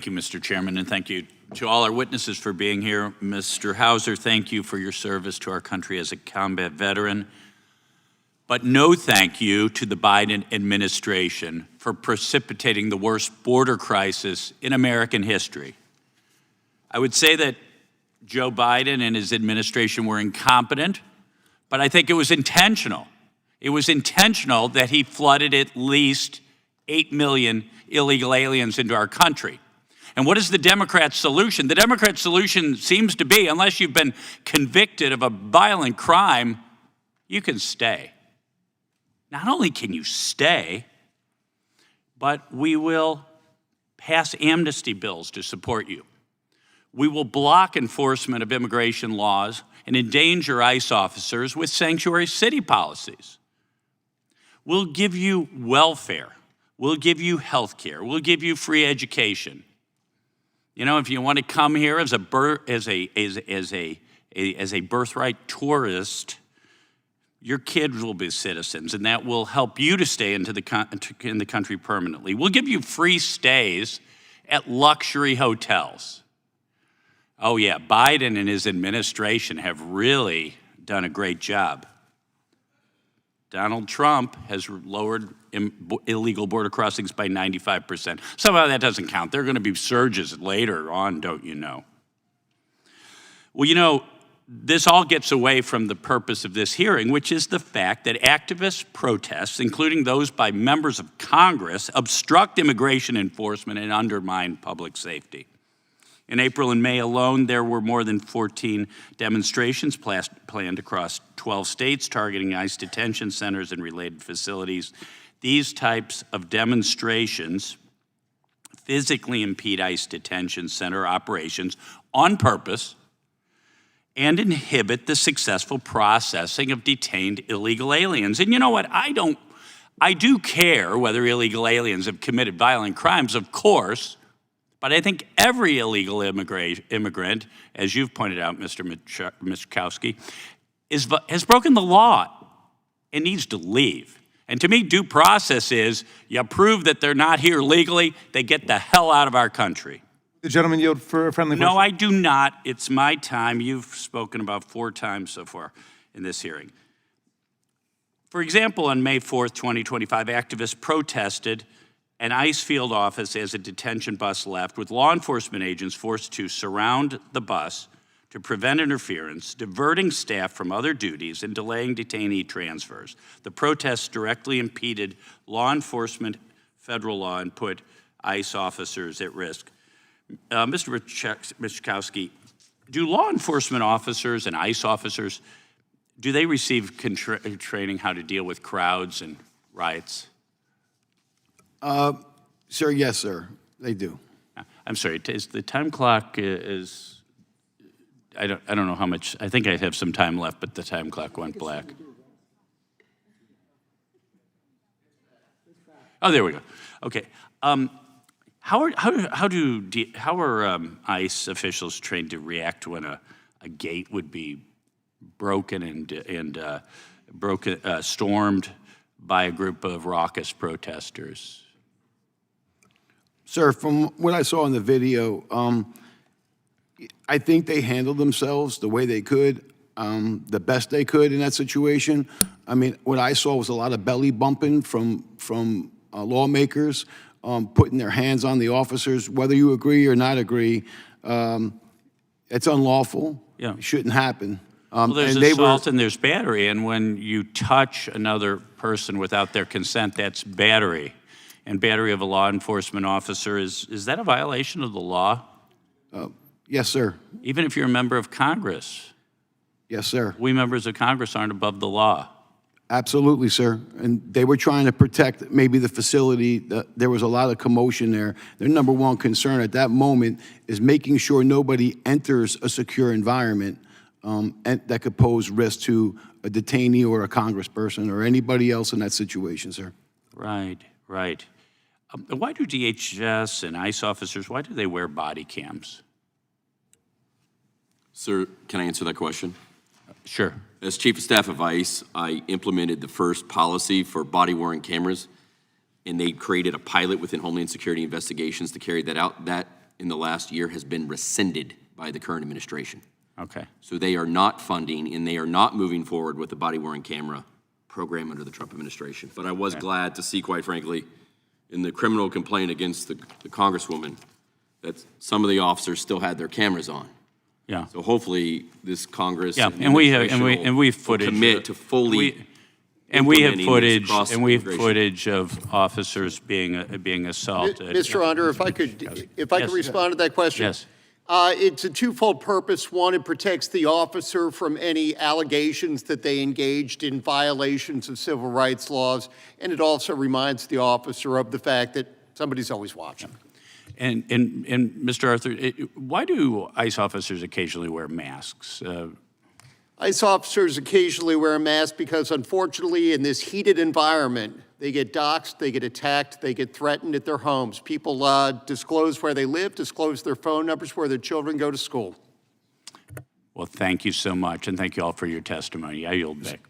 Thank you, Mr. Chairman, and thank you to all our witnesses for being here. Mr. Hauser, thank you for your service to our country as a combat veteran. But no thank you to the Biden administration for precipitating the worst border crisis in American history. I would say that Joe Biden and his administration were incompetent, but I think it was intentional. It was intentional that he flooded at least 8 million illegal aliens into our country. And what is the Democrat solution? The Democrat solution seems to be, unless you've been convicted of a violent crime, you can stay. Not only can you stay, but we will pass amnesty bills to support you. We will block enforcement of immigration laws and endanger ICE officers with sanctuary city policies. We'll give you welfare. We'll give you health care. We'll give you free education. You know, if you want to come here as a birthright tourist, your kids will be citizens, and that will help you to stay in the country permanently. We'll give you free stays at luxury hotels. Oh yeah, Biden and his administration have really done a great job. Donald Trump has lowered illegal border crossings by 95%. Somehow that doesn't count. There are going to be surges later on, don't you know? Well, you know, this all gets away from the purpose of this hearing, which is the fact that activist protests, including those by members of Congress, obstruct immigration enforcement and undermine public safety. In April and May alone, there were more than 14 demonstrations planned across 12 states targeting ICE detention centers and related facilities. These types of demonstrations physically impede ICE detention center operations on purpose and inhibit the successful processing of detained illegal aliens. And you know what? I do care whether illegal aliens have committed violent crimes, of course. But I think every illegal immigrant, as you've pointed out, Mr. Michkowski, has broken the law and needs to leave. And to me, due process is you prove that they're not here legally, they get the hell out of our country. The gentleman yield for a friendly question. No, I do not. It's my time. You've spoken about 4 times so far in this hearing. For example, on May 4th, 2025, activists protested an ICE field office as a detention bus left, with law enforcement agents forced to surround the bus to prevent interference, diverting staff from other duties and delaying detainee transfers. The protests directly impeded law enforcement, federal law, and put ICE officers at risk. Mr. Michkowski, do law enforcement officers and ICE officers, do they receive training how to deal with crowds and riots? Sir, yes, sir, they do. I'm sorry, is the time clock I don't know how much, I think I have some time left, but the time clock went black. Oh, there we go. Okay. How are ICE officials trained to react when a gate would be broken and stormed by a group of raucous protesters? Sir, from what I saw in the video, I think they handled themselves the way they could, the best they could in that situation. I mean, what I saw was a lot of belly bumping from lawmakers, putting their hands on the officers. Whether you agree or not agree, it's unlawful. Yeah. It shouldn't happen. Well, there's assault and there's battery, and when you touch another person without their consent, that's battery. And battery of a law enforcement officer, is that a violation of the law? Yes, sir. Even if you're a member of Congress? Yes, sir. We members of Congress aren't above the law. Absolutely, sir. And they were trying to protect maybe the facility. There was a lot of commotion there. Their number one concern at that moment is making sure nobody enters a secure environment and that could pose risk to a detainee or a congressperson or anybody else in that situation, sir. Right, right. Why do DHS and ICE officers, why do they wear body cams? Sir, can I answer that question? Sure. As Chief of Staff of ICE, I implemented the first policy for body-worn cameras, and they created a pilot within Homeland Security Investigations to carry that out. That in the last year has been rescinded by the current administration. Okay. So they are not funding and they are not moving forward with the body-worn camera program under the Trump administration. But I was glad to see, quite frankly, in the criminal complaint against the Congresswoman, that some of the officers still had their cameras on. Yeah. So hopefully this Congress Yeah, and we have will footage. commit to fully And we have implementing this footage, across and we have immigration. footage of officers being assaulted. Mr. Onder, if I could Yes. respond to that question. Yes. It's a twofold purpose. One, it protects the officer from any allegations that they engaged in violations of civil rights laws, and it also reminds the officer of the fact that somebody's always watching. And Mr. Arthur, why do ICE officers occasionally wear masks? ICE officers occasionally wear a mask because, unfortunately, in this heated environment, they get doxxed, they get attacked, they get threatened at their homes. People disclose where they live, disclose their phone numbers, where their children go to school. Well, thank you so much, and thank you all for your testimony. I yield back.